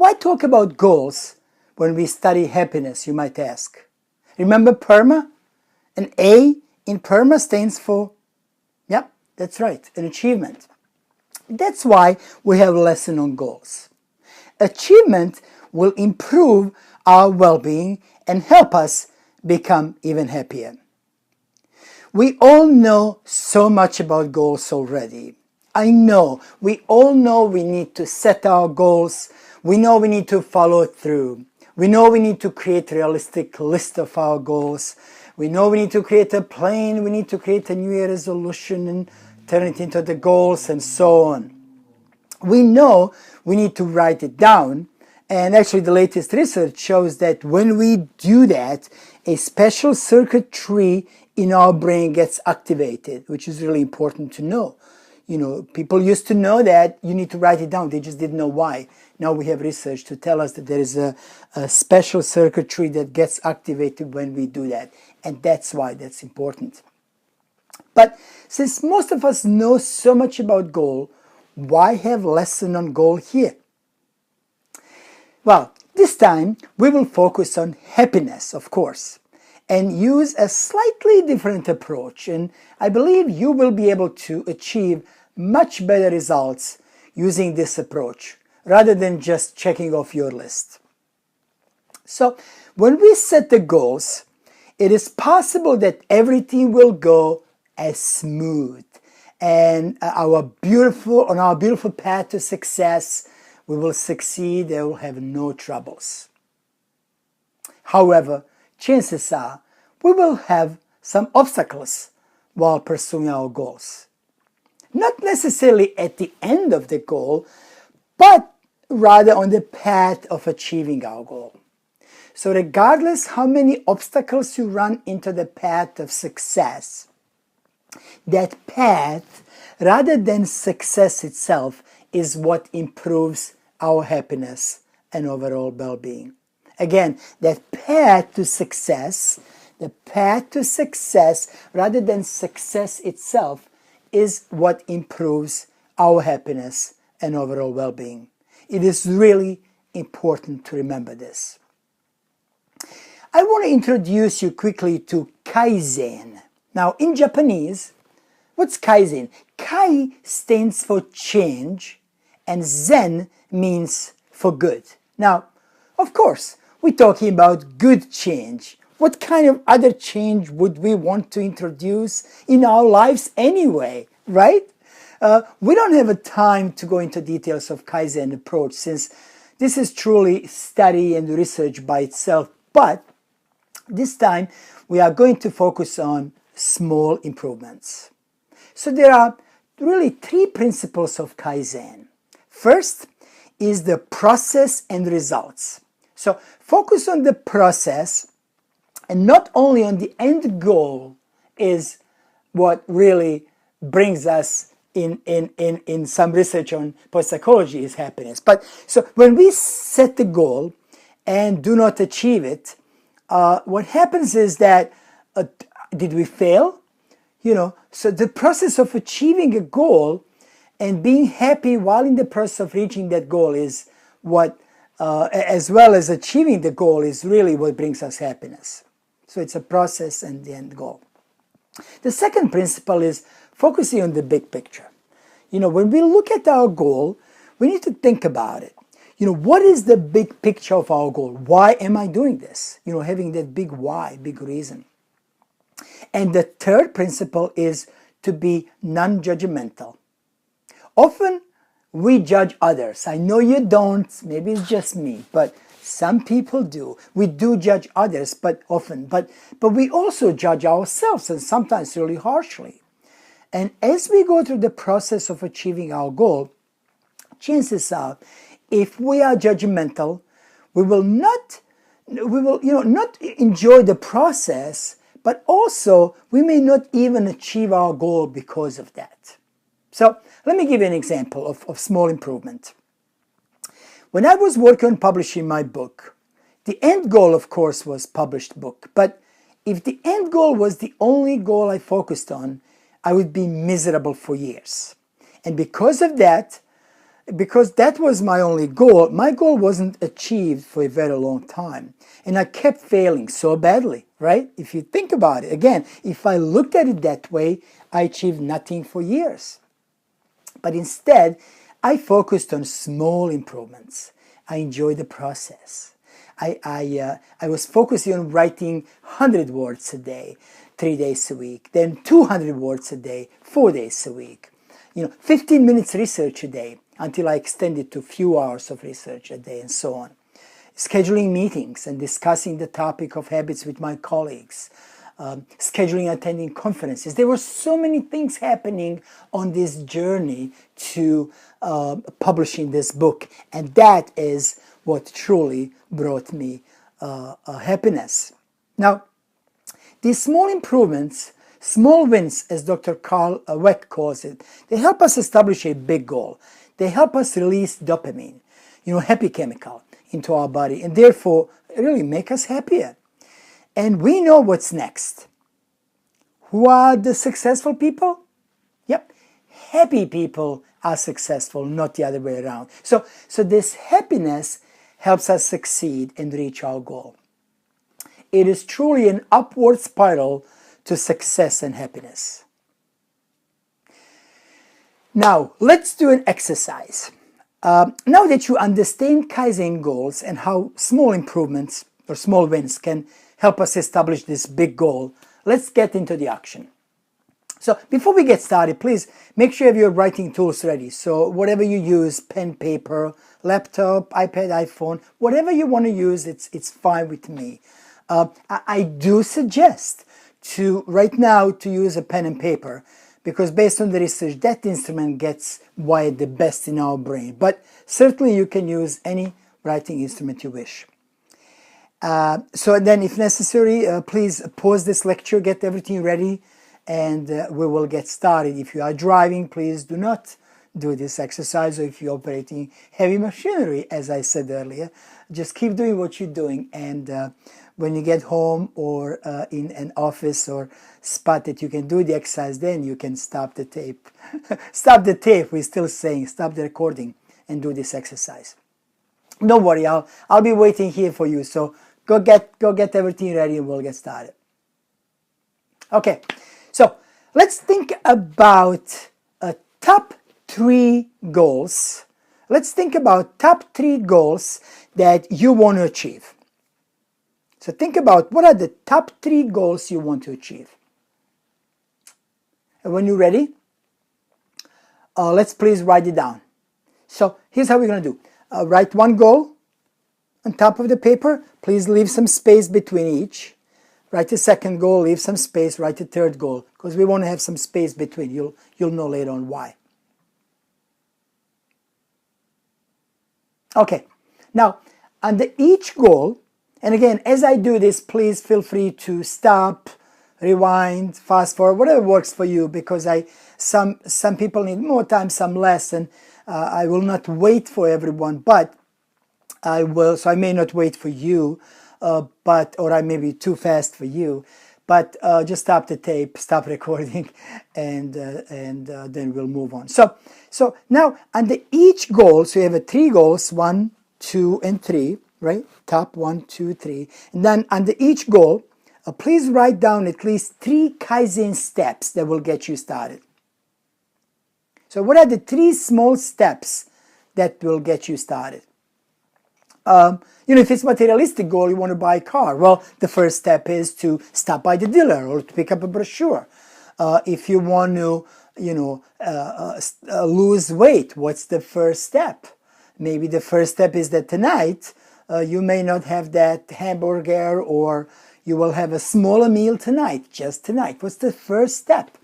why talk about goals when we study happiness, you might ask? Remember PERMA? An A in PERMA stands for, yep, that's right, an achievement. That's why we have a lesson on goals. Achievement will improve our well-being and help us become even happier. We all know so much about goals already. I know, we all know we need to set our goals. We know we need to follow through. We know we need to create a realistic list of our goals. We know we need to create a plan. We need to create a New Year resolution and turn it into the goals and so on. We know we need to write it down. And actually the latest research shows that when we do that, a special circuitry in our brain gets activated, which is really important to know. You know, people used to know that you need to write it down. They just didn't know why. Now we have research to tell us that there is a special circuitry that gets activated when we do that. And that's why that's important. But since most of us know so much about goal, why have lesson on goal here? Well, this time we will focus on happiness, of course, and use a slightly different approach. And I believe you will be able to achieve much better results using this approach rather than just checking off your list. So when we set the goals, it is possible that everything will go as smooth and on our beautiful path to success, we will succeed and will have no troubles. However, chances are we will have some obstacles while pursuing our goals. Not necessarily at the end of the goal, but rather on the path of achieving our goal. So regardless how many obstacles you run into the path of success, that path, rather than success itself, is what improves our happiness and overall well-being. Again, that path to success, the path to success, rather than success itself, is what improves our happiness and overall well-being. It is really important to remember this. I want to introduce you quickly to Kaizen. Now, in Japanese, what's Kaizen? Kai stands for change, and Zen means for good. Now, of course, we're talking about good change. What kind of other change would we want to introduce in our lives anyway, right? We don't have a time to go into details of Kaizen approach since this is truly study and research by itself, but this time we are going to focus on small improvements. So there are really three principles of Kaizen. First is the process and results. So focus on the process and not only on the end goal is what really brings us in some research on post-psychology is happiness. But so when we set the goal and do not achieve it, what happens is that, did we fail? You know, so the process of achieving a goal and being happy while in the process of reaching that goal is what, as well as achieving the goal, is really what brings us happiness. So it's a process and the end goal. The second principle is focusing on the big picture. You know, when we look at our goal, we need to think about it. You know, what is the big picture of our goal? Why am I doing this? You know, having that big why, big reason. And the third principle is to be non-judgmental. Often we judge others. I know you don't, maybe it's just me, but some people do. We do judge others, but often. But we also judge ourselves, and sometimes really harshly. And as we go through the process of achieving our goal, chances are, if we are judgmental, we will not enjoy the process, but also we may not even achieve our goal because of that. So let me give you an example of small improvement. When I was working on publishing my book, the end goal, of course, was published book. But if the end goal was the only goal I focused on, I would be miserable for years. And because of that, because that was my only goal. My goal wasn't achieved for a very long time. And I kept failing so badly, right? If you think about it, again, if I looked at it that way, I achieved nothing for years. But instead, I focused on small improvements. I enjoyed the process. I was focusing on writing 100 words a day, 3 days a week, then 200 words a day, 4 days a week. 15 minutes research a day until I extended to a few hours of research a day and so on. Scheduling meetings and discussing the topic of habits with my colleagues. Scheduling attending conferences. There were so many things happening on this journey to publishing this book, and that is what truly brought me happiness. Now, these small improvements, small wins, as Dr. Carl Weck calls it, they help us establish a big goal. They help us release dopamine, happy chemical, into our body, and therefore really make us happier. And we know what's next. Who are the successful people? Yep, happy people are successful, not the other way around. So this happiness helps us succeed and reach our goal. It is truly an upward spiral to success and happiness. Now, let's do an exercise. Now that you understand Kaizen goals and how small improvements or small wins can help us establish this big goal, let's get into the action. So before we get started, please make sure you have your writing tools ready. So whatever you use, pen, paper, laptop, iPad, iPhone, whatever you want to use, it's fine with me. I do suggest right now to use a pen and paper, because based on the research, that instrument gets wired the best in our brain. But certainly you can use any writing instrument you wish. So then, if necessary, please pause this lecture, get everything ready, and we will get started. If you are driving, please do not do this exercise, or if you're operating heavy machinery, as I said earlier, just keep doing what you're doing, and when you get home or in an office or spot that you can do the exercise, then you can stop the tape. Stop the tape, we're still saying, stop the recording and do this exercise. Don't worry, I'll be waiting here for you, so go get everything ready and we'll get started. Okay, so let's think about top 3 goals. Let's think about top 3 goals that you want to achieve. So think about what are the top 3 goals you want to achieve. And when you're ready, let's please write it down. So here's how we're going to do. Write one goal on top of the paper. Please leave some space between each. Write a second goal, leave some space, write a third goal, because we want to have some space between. You'll know later on why. Okay, now under each goal, and again, as I do this, please feel free to stop, rewind, fast forward, whatever works for you, because some people need more time, some less, and I will not wait for everyone, but I will, so I may not wait for you, or I may be too fast for you, but just stop the tape, stop recording, and then we'll move on. So now under each goal, so you have 3 goals, 1, 2, and 3, right? Top 1, 2, 3, and then under each goal, please write down at least 3 Kaizen steps that will get you started. So what are the 3 small steps that will get you started? If it's a materialistic goal, you want to buy a car. Well, the first step is to stop by the dealer or to pick up a brochure. If you want to, lose weight, what's the first step? Maybe the first step is that tonight you may not have that hamburger, or you will have a smaller meal tonight, just tonight. What's the first step?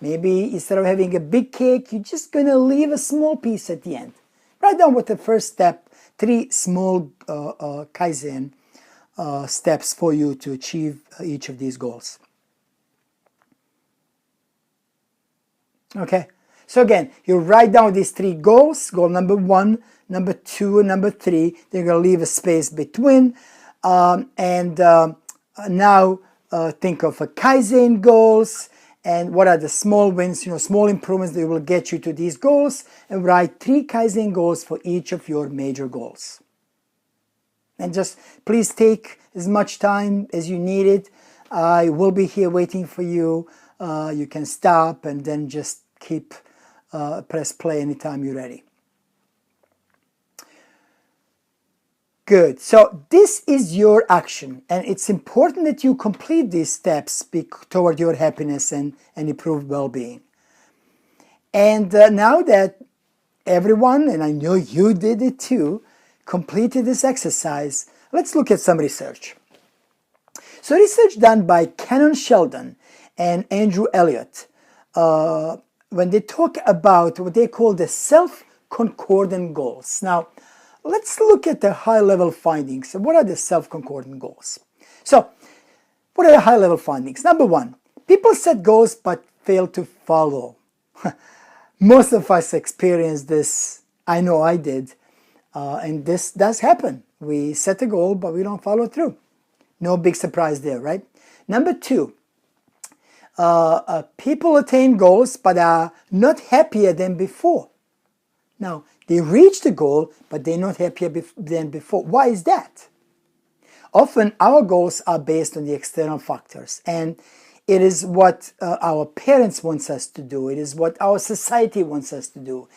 Maybe instead of having a big cake, you're just going to leave a small piece at the end. Write down what the first step, 3 small Kaizen steps for you to achieve each of these goals. Okay, so again, you write down these 3 goals, goal number 1, number 2, and number 3. Then you're going to leave a space between. Now think of a Kaizen goals, and what are the small wins, small improvements that will get you to these goals, and write 3 Kaizen goals for each of your major goals. And just please take as much time as you need it. I will be here waiting for you. You can stop and then just keep press play anytime you're ready. Good. So this is your action, and it's important that you complete these steps toward your happiness and improved well-being. And now that everyone, and I know you did it too, completed this exercise, let's look at some research. So research done by Canon Sheldon and Andrew Elliott, when they talk about what they call the self-concordant goals. Now, let's look at the high-level findings. So what are the self-concordant goals? So, what are the high-level findings? Number 1, people set goals but fail to follow. Most of us experience this. I know I did. And this does happen. We set a goal, but we don't follow through. No big surprise there, right? Number 2, people attain goals but are not happier than before. Now, they reach the goal, but they're not happier than before. Why is that? Often, our goals are based on the external factors, and it is what our parents want us to do. It is what our society wants us to do.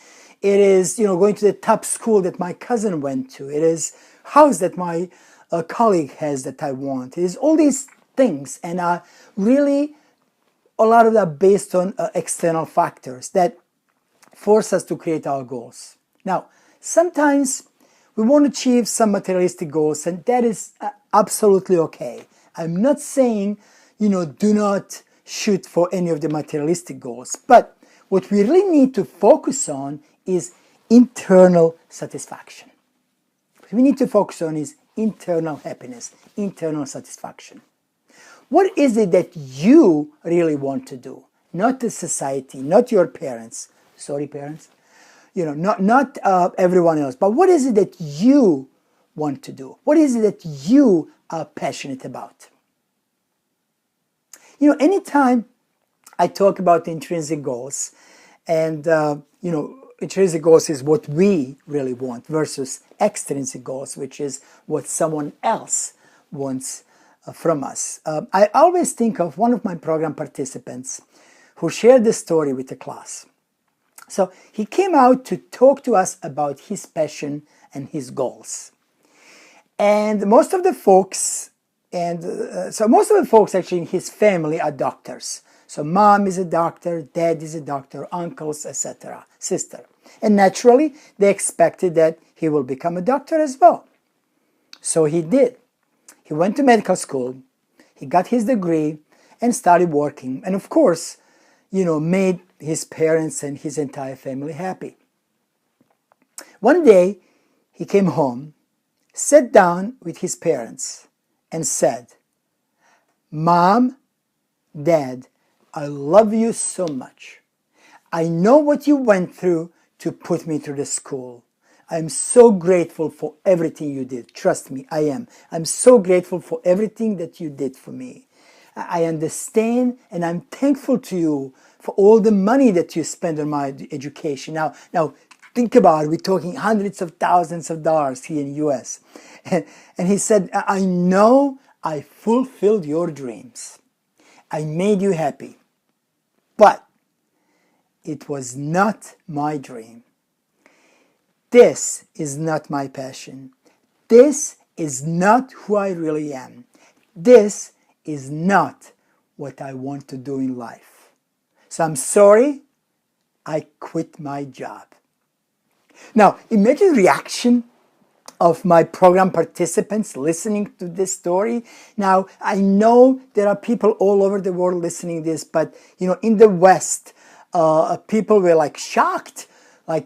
It is, going to the top school that my cousin went to. It is house that my colleague has that I want. It is all these things, and are really a lot of that based on external factors that force us to create our goals. Now, sometimes we want to achieve some materialistic goals, and that is absolutely okay. I'm not saying, do not shoot for any of the materialistic goals, but what we really need to focus on is internal satisfaction. What we need to focus on is internal happiness, internal satisfaction. What is it that you really want to do? Not the society, not your parents. Sorry, parents. Not everyone else. But what is it that you want to do? What is it that you are passionate about? Anytime I talk about intrinsic goals, and, intrinsic goals is what we really want versus extrinsic goals, which is what someone else wants from us. I always think of one of my program participants who shared this story with the class. So he came out to talk to us about his passion and his goals. And most of the folks actually in his family are doctors. So mom is a doctor, dad is a doctor, uncles, etc., sister. And naturally, they expected that he will become a doctor as well. So he did. He went to medical school, he got his degree, and started working. And of course, made his parents and his entire family happy. One day, he came home, sat down with his parents, and said, "Mom, Dad, I love you so much. I know what you went through to put me through the school. I'm so grateful for everything you did. Trust me, I am. I'm so grateful for everything that you did for me. I understand, and I'm thankful to you for all the money that you spent on my education." Now think about it. We're talking hundreds of thousands of dollars here in the U.S. And he said, "I know I fulfilled your dreams. I made you happy. But it was not my dream. This is not my passion. This is not who I really am. This is not what I want to do in life. So I'm sorry, I quit my job." Now, imagine the reaction of my program participants listening to this story. Now, I know there are people all over the world listening to this, but, in the West, people were shocked.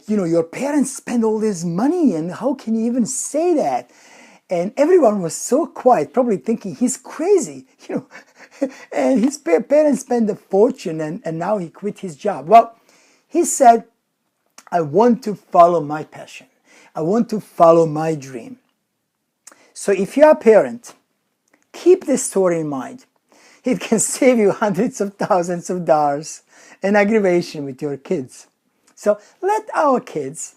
Your parents spend all this money, and how can you even say that? And everyone was so quiet, probably thinking he's crazy, and his parents spent a fortune, and now he quit his job. Well, he said, "I want to follow my passion. I want to follow my dream." So if you're a parent, keep this story in mind. It can save you hundreds of thousands of dollars in aggravation with your kids. So let our kids,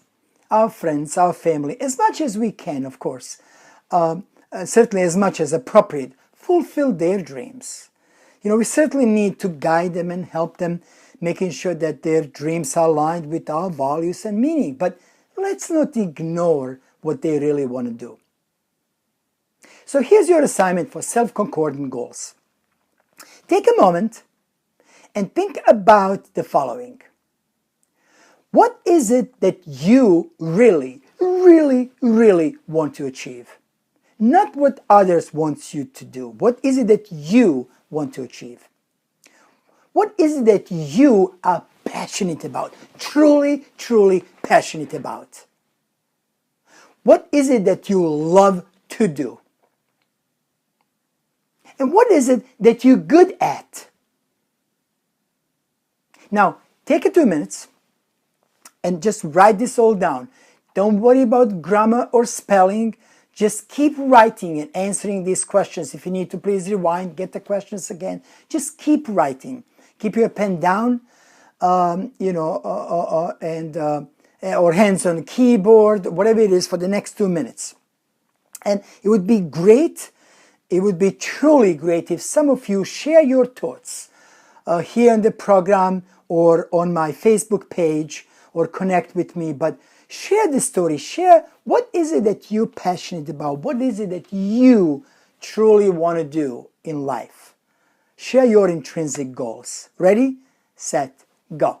our friends, our family, as much as we can, of course, certainly as much as appropriate, fulfill their dreams. We certainly need to guide them and help them, making sure that their dreams are aligned with our values and meaning. But let's not ignore what they really want to do. So here's your assignment for self-concordant goals. Take a moment and think about the following. What is it that you really, really, really want to achieve? Not what others want you to do. What is it that you want to achieve? What is it that you are passionate about? Truly, truly passionate about? What is it that you love to do? And what is it that you're good at? Now, take 2 minutes and just write this all down. Don't worry about grammar or spelling. Just keep writing and answering these questions. If you need to, please rewind, get the questions again. Just keep writing. Keep your pen down, or hands on the keyboard, whatever it is, for the next 2 minutes. And it would be great, it would be truly great if some of you share your thoughts here in the program or on my Facebook page, or connect with me. But share the story. Share what is it that you're passionate about. What is it that you truly want to do in life. Share your intrinsic goals. Ready, set, go.